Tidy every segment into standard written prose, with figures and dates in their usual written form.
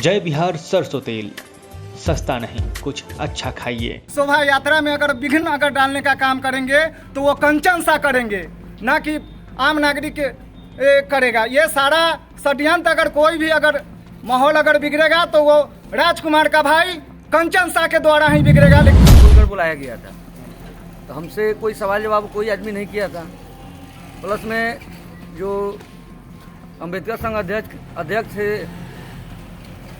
जय बिहार सरसों तेल सस्ता नहीं कुछ अच्छा खाइए। शोभा यात्रा में अगर विघ्न अगर डालने का काम करेंगे तो वो कंचन सा करेंगे, ना कि आम नागरिक करेगा। ये सारा षड्यंत्र अगर कोई भी अगर माहौल अगर बिगड़ेगा तो वो राजकुमार का भाई कंचन सा के द्वारा ही बिगड़ेगा। लेकिन बुलाया गया था तो हमसे कोई सवाल जवाब कोई आदमी नहीं किया था। प्लस में जो अम्बेडकर संघ अध्यक्ष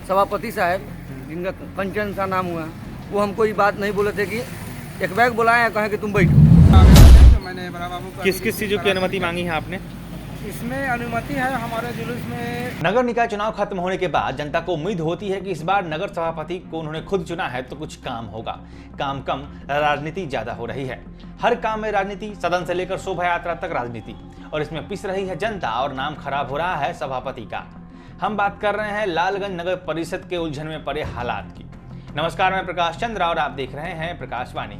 सभापति साहब जिनका कंचन सा नाम हुआ, वो हमको ये बात नहीं बोले थे कि एक बैग बुलाए हैं, कहें कि तुम बैठो। मैंने बड़ा बाबू को किस किस चीज़ों की अनुमति मांगी है आपने? इसमें अनुमति है हमारे जुलूस में। नगर निकाय चुनाव खत्म होने के बाद जनता को उम्मीद होती है कि इस बार नगर सभापति को उन्होंने खुद चुना है तो कुछ काम होगा। काम कम, राजनीति ज्यादा हो रही है। हर काम में राजनीति, सदन से लेकर शोभा यात्रा तक राजनीति, और इसमें पिस रही है जनता और नाम खराब हो रहा है सभापति का। हम बात कर रहे हैं लालगंज नगर परिषद के उलझन में पड़े हालात की। नमस्कार, मैं प्रकाश चंद्र और आप देख रहे हैं प्रकाशवाणी।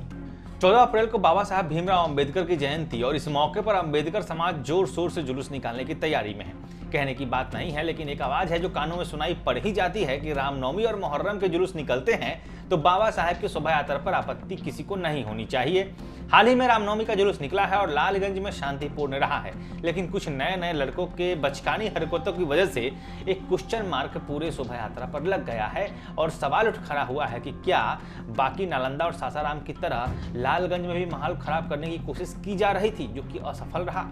14 अप्रैल को बाबा साहब भीमराव अंबेडकर की जयंती और इस मौके पर अंबेडकर समाज जोर शोर से जुलूस निकालने की तैयारी में है। कहने की बात नहीं है, लेकिन एक आवाज है जो कानों में सुनाई पड़ ही जाती है कि रामनवमी और मुहर्रम के जुलूस निकलते हैं तो बाबा साहब की शोभा यात्रा पर आपत्ति किसी को नहीं होनी चाहिए। हाल ही में रामनवमी का जुलूस निकला है और लालगंज में शांतिपूर्ण रहा है, लेकिन कुछ नए लड़कों के बचकानी हरकतों की वजह से एक क्वेश्चन मार्क पूरे शोभा यात्रा पर लग गया है और सवाल उठ खड़ा हुआ है कि क्या बाकी नालंदा और सासाराम की तरह लालगंज में भी माहौल खराब करने की कोशिश की जा रही थी, जो कि असफल रहा।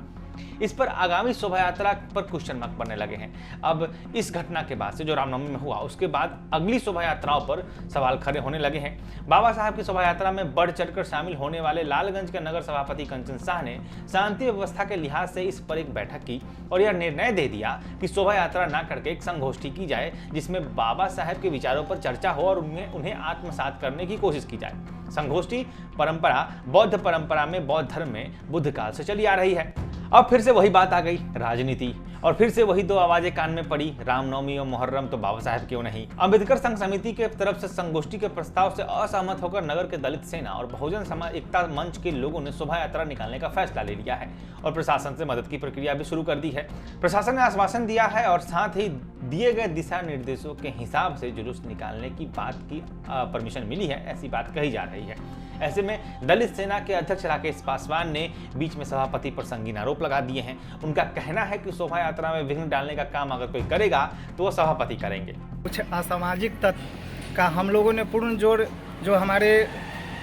इस पर आगामी शोभा यात्रा पर क्वेश्चन मार्क बनने लगे हैं। अब इस घटना के बाद से जो रामनवमी में हुआ, उसके बाद अगली शोभा यात्राओं पर सवाल खड़े होने लगे हैं। बाबा साहब की शोभा यात्रा में बढ़ चढ़कर शामिल होने वाले लालगंज के नगर सभापति कंचन शाह ने शांति व्यवस्था के लिहाज से इस पर एक बैठक की और यह निर्णय दे दिया कि शोभा यात्रा न करके एक संगोष्ठी की जाए, जिसमें बाबा साहब के विचारों पर चर्चा हो और उन्हें आत्मसात करने की कोशिश की जाए। संगोष्ठी परंपरा बौद्ध परंपरा में बौद्ध धर्म में बुद्ध काल से चली आ रही है। अब फिर से वही बात आ गई, राजनीति, और फिर से वही दो आवाजें कान में पड़ी, रामनवमी और मुहर्रम तो बाबा साहब क्यों नहीं। अंबेडकर संघ समिति के तरफ से संगोष्ठी के प्रस्ताव से असहमत होकर नगर के दलित सेना और बहुजन समाज एकता मंच के लोगों ने शोभा यात्रा निकालने का फैसला ले लिया है और प्रशासन से मदद की प्रक्रिया भी शुरू कर दी है। प्रशासन ने आश्वासन दिया है और साथ ही दिए गए दिशा निर्देशों के हिसाब से जुलूस निकालने की बात की परमिशन मिली है, ऐसी बात कही जा रही है। ऐसे में दलित सेना के अध्यक्ष राकेश पासवान ने बीच में सभापति पर संगीन आरोप लगा दिए हैं। उनका कहना है कि शोभा यात्रा में विघ्न डालने का काम अगर कोई करेगा तो वो सभापति करेंगे। कुछ असामाजिक तत्व का हम लोगों ने पूर्ण जोर, जो हमारे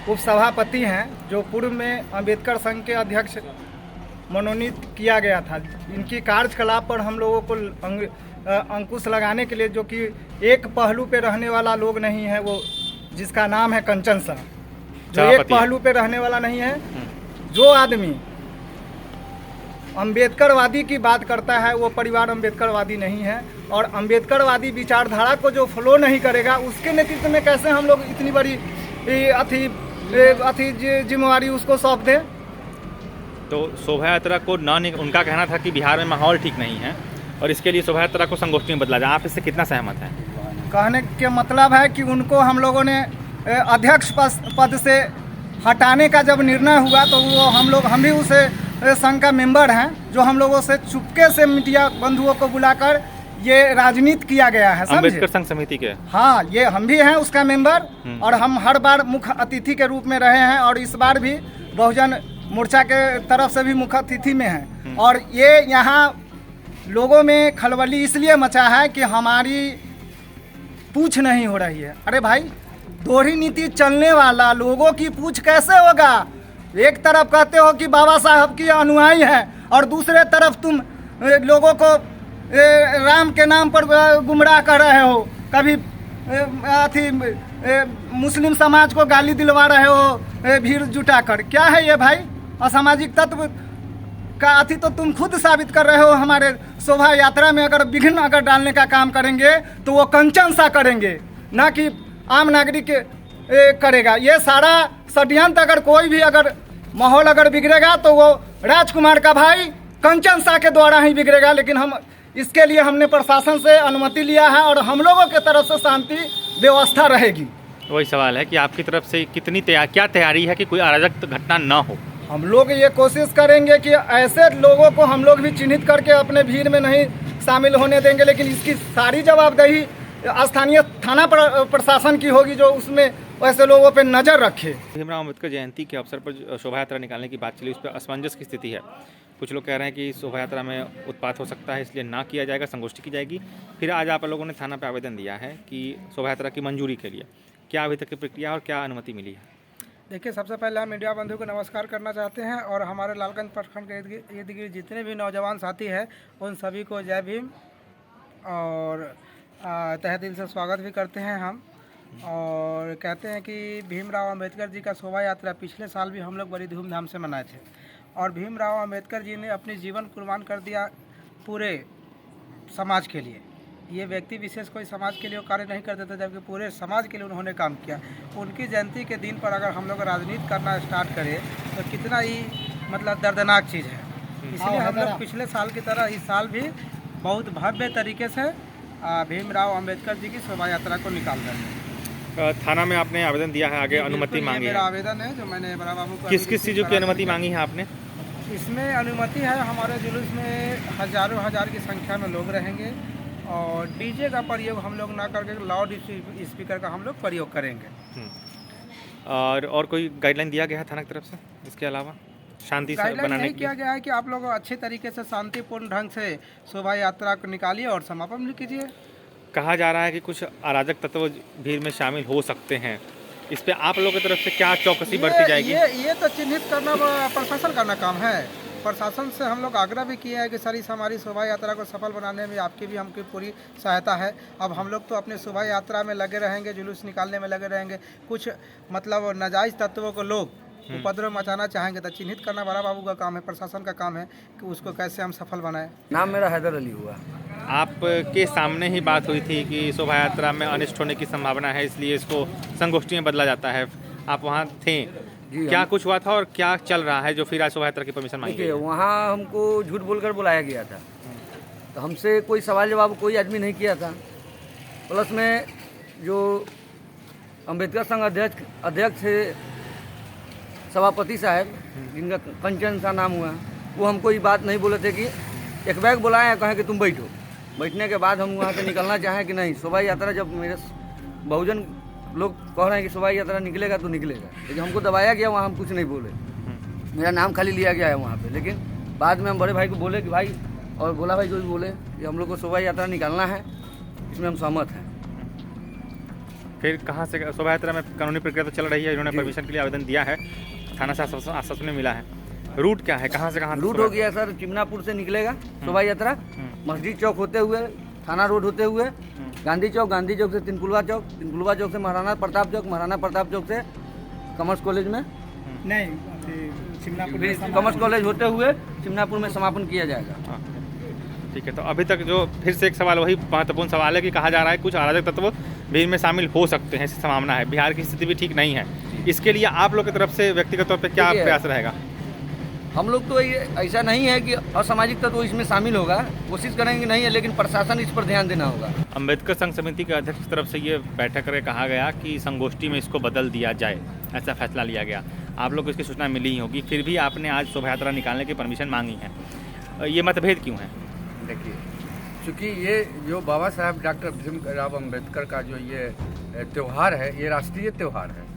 उपसभापति हैं, जो पूर्व में अम्बेडकर संघ के अध्यक्ष मनोनीत किया गया था, इनकी कार्यकलाप पर हम लोगों को अंकुश लगाने के लिए, जो कि एक पहलू पे रहने वाला लोग नहीं है, वो जिसका नाम है कंचन शाह, जो एक पहलू पे रहने वाला नहीं है। जो आदमी अम्बेडकरवादी की बात करता है वो परिवार अम्बेडकरवादी नहीं है, और अम्बेडकरवादी विचारधारा को जो फॉलो नहीं करेगा उसके नेतृत्व में कैसे हम लोग इतनी बड़ी जिम्मेवारी उसको सौंप दें। तो शोभा यात्रा को उनका कहना था कि बिहार में माहौल ठीक नहीं है और इसके लिए शोभा यात्रा को संगोष्ठी में बदला जाए। आप इससे कितना सहमत हैं? कहने के मतलब है कि उनको हम लोगों ने अध्यक्ष पद से हटाने का जब निर्णय हुआ तो वो हम भी उस संघ का मेंबर हैं, जो हम लोगों से चुपके से मीडिया बंधुओं को बुलाकर ये राजनीति किया गया है। अम्बेडकर संघ समिति के, हाँ, ये हम भी हैं उसका मेंबर, और हम हर बार मुख्य अतिथि के रूप में रहे हैं और इस बार भी बहुजन मोर्चा के तरफ से भी मुख्य अतिथि में हैं। और ये यहाँ लोगों में खलबली इसलिए मचा है कि हमारी पूछ नहीं हो रही है। अरे भाई, दोहरी नीति चलने वाला लोगों की पूछ कैसे होगा? एक तरफ कहते हो कि बाबा साहब की अनुयायी है और दूसरे तरफ तुम लोगों को राम के नाम पर गुमराह कर रहे हो, कभी मुस्लिम समाज को गाली दिलवा रहे हो भीड़ जुटाकर। क्या है ये भाई? असामाजिक तत्व का तो तुम खुद साबित कर रहे हो। हमारे शोभा यात्रा में अगर विघ्न अगर डालने का काम करेंगे तो वो कंचन सा करेंगे, ना कि आम नागरिक करेगा। ये सारा षड्यंत्र अगर कोई भी अगर माहौल अगर बिगड़ेगा तो वो राजकुमार का भाई कंचन शाह के द्वारा ही बिगड़ेगा। लेकिन हम इसके लिए हमने प्रशासन से अनुमति लिया है और हम लोगों के तरफ से शांति व्यवस्था रहेगी। वही सवाल है कि आपकी तरफ से कितनी क्या तैयारी है कि कोई अराजक घटना न हो? हम लोग ये कोशिश करेंगे कि ऐसे लोगों को हम लोग भी चिन्हित करके अपने भीड़ में नहीं शामिल होने देंगे, लेकिन इसकी सारी जवाबदेही स्थानीय थाना प्रशासन की होगी जो उसमें वैसे लोगों पे नज़र रखे। भीमराव अम्बेडकर जयंती के अवसर पर शोभा यात्रा निकालने की बात चली, उस पर असमंजस की स्थिति है। कुछ लोग कह रहे हैं कि शोभा यात्रा में उत्पात हो सकता है, इसलिए ना किया जाएगा, संगोष्ठी की जाएगी। फिर आज आप लोगों ने थाना पर आवेदन दिया है कि शोभा यात्रा की मंजूरी के लिए, क्या अभी तक की प्रक्रिया और क्या अनुमति मिली है? देखिए, सबसे पहले हम मीडिया बंधु को नमस्कार करना चाहते हैं और हमारे लालगंज प्रखंड के इर्द गिर्द जितने भी नौजवान साथी हैं उन सभी को जय भीम और तहे दिल से स्वागत भी करते हैं हम। और कहते हैं कि भीमराव अंबेडकर जी का शोभा यात्रा पिछले साल भी हम लोग बड़ी धूमधाम से मनाए थे और भीमराव अंबेडकर जी ने अपनी जीवन कुर्बान कर दिया पूरे समाज के लिए। ये व्यक्ति विशेष कोई समाज के लिए कार्य नहीं करते थे, जबकि पूरे समाज के लिए उन्होंने काम किया। उनकी जयंती के दिन पर अगर हम लोग राजनीति करना स्टार्ट करें तो कितना ही मतलब दर्दनाक चीज़ है। इसलिए हम लोग पिछले साल की तरह इस साल भी बहुत भव्य तरीके से भीमराव अंबेडकर जी की शोभा यात्रा को निकाल रहे हैं। थाना में आपने आवेदन दिया है, आगे अनुमति मांगी है? मेरा आवेदन है जो मैंने बड़ा बाबू को किस किस चीज़ों की अनुमति मांगी है आपने? इसमें अनुमति है, हमारे जुलूस में हजारों हजार की संख्या में लोग रहेंगे और डीजे का प्रयोग हम लोग ना करके लाउड स्पीकर का हम लोग प्रयोग करेंगे। और कोई गाइडलाइन दिया गया है थाना की तरफ से इसके अलावा शांति से बनाने के किया गया है कि आप लोग अच्छे तरीके से शांतिपूर्ण ढंग से शोभा यात्रा को निकालिए और समापन भी कीजिए। कहा जा रहा है कि कुछ अराजक तत्व भीड़ में शामिल हो सकते हैं, इस पे आप लोगों की तरफ से क्या चौकसी बरती जाएगी? ये तो चिन्हित करना प्रशासन का ना काम है। प्रशासन से हम लोग आग्रह भी किए हैं कि सर इस हमारी शोभा यात्रा को सफल बनाने में आपकी भी हमकी पूरी सहायता है। अब हम लोग तो अपने शोभा यात्रा में लगे रहेंगे, जुलूस निकालने में लगे रहेंगे। कुछ मतलब नाजायज़ तत्वों को लोग उपद्रव मचाना चाहेंगे तो चिन्हित करना बड़ा बाबू का काम है, प्रशासन का काम है कि उसको कैसे हम सफल बनाएं। नाम मेरा हैदर अली हुआ। आपके सामने ही बात हुई थी कि शोभा यात्रा में अनिष्ट होने की संभावना है, इसलिए इसको संगोष्ठी में बदला जाता है। आप वहाँ थे, क्या कुछ हुआ था और क्या चल रहा है जो फिर आज शोभा यात्रा की परमिशन मांगी गई? वहाँ हमको झूठ बोलकर बुलाया गया था, तो हमसे कोई सवाल जवाब कोई आदमी नहीं किया था। प्लस में जो अम्बेडकर संघ अध्यक्ष सभापति साहब, जिनका कंचन सा नाम हुआ, वो हमको ये बात नहीं बोले थे कि एक बैग बुलाए हैं, कहें कि तुम बैठो। बैठने के बाद हम वहाँ से निकलना चाहें कि नहीं, शोभा यात्रा जब मेरे बहुजन लोग कह रहे हैं कि शोभा यात्रा निकलेगा तो निकलेगा, लेकिन हमको दबाया गया, वहाँ हम कुछ नहीं बोले। मेरा नाम खाली लिया गया है वहाँ पे, लेकिन बाद में हम बड़े भाई को बोले कि भाई, और बोला भाई जो भी बोले कि हम लोग को शोभा यात्रा निकालना है, इसमें हम सहमत हैं। फिर कहाँ से शोभा यात्रा में कानूनी प्रक्रिया तो चल रही है, इन्होंने परमिशन के लिए आवेदन दिया है, थाना से आश्वासन मिला है। रूट क्या है, कहाँ से कहाँ? रूट हो गया सर, चिमनापुर से निकलेगा शोभा यात्रा, मस्जिद चौक होते हुए, थाना रोड होते हुए, गांधी चौक से तिनकुलवा चौक से महाराणा प्रताप चौक से कॉमर्स कॉलेज में नहीं, कॉमर्स कॉलेज होते हुए चिमनापुर में समापन किया जाएगा। ठीक है, तो अभी तक जो फिर से एक सवाल, वही महत्वपूर्ण सवाल है कि कहा जा रहा है कुछ अराजक तत्व भीड़ में शामिल हो सकते हैं, ऐसी संभावना है। बिहार की स्थिति भी ठीक नहीं है, इसके लिए आप लोग की तरफ से व्यक्तिगत तौर पर क्या प्रयास रहेगा? हम लोग तो ये ऐसा नहीं है कि असामाजिक तत्व इसमें शामिल होगा, कोशिश करेंगे नहीं है, लेकिन प्रशासन इस पर ध्यान देना होगा। अम्बेडकर संघ समिति के अध्यक्ष की तरफ से ये बैठक करके कहा गया कि संगोष्ठी में इसको बदल दिया जाए, ऐसा फैसला लिया गया। आप लोग को इसकी सूचना मिली ही होगी, फिर भी आपने आज शोभा यात्रा निकालने की परमिशन मांगी है, ये मतभेद क्यों है? देखिए, चूँकि ये जो बाबा साहब डॉक्टर भीमराव अम्बेडकर का जो ये त्यौहार है, ये राष्ट्रीय त्यौहार है,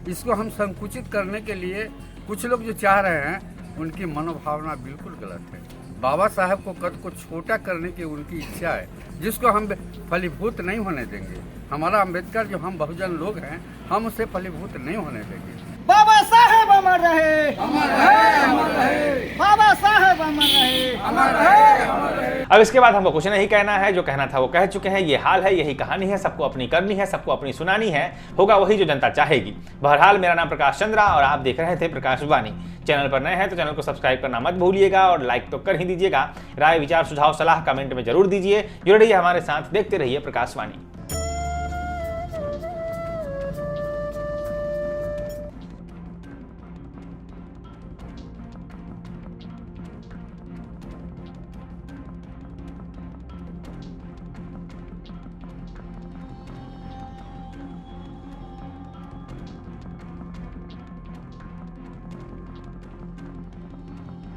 इसको हम संकुचित करने के लिए कुछ लोग जो चाह रहे हैं, उनकी मनोभावना बिल्कुल गलत है। बाबा साहब को कद को छोटा करने की उनकी इच्छा है, जिसको हम फलीभूत नहीं होने देंगे। हमारा अम्बेडकर जो हम बहुजन लोग हैं, हम उसे फलीभूत नहीं होने देंगे। बाबा साहेब अमर रहे, अमर रहे, अमर रहे। बाबा साहेब अमर रहे, अमर रहे, अमर रहे। अब इसके बाद हमको कुछ नहीं कहना है, जो कहना था वो कह चुके हैं। ये हाल है, यही कहानी है, सबको अपनी करनी है, सबको अपनी सुनानी है, होगा वही जो जनता चाहेगी। बहरहाल, मेरा नाम प्रकाश चंद्रा और आप देख रहे थे प्रकाश वाणी। चैनल पर नए हैं तो चैनल को सब्सक्राइब करना मत भूलिएगा और लाइक तो कर ही दीजिएगा। राय, विचार, सुझाव, सलाह कमेंट में जरूर दीजिए। जुड़े रहिए हमारे साथ, देखते रहिए प्रकाश वाणी।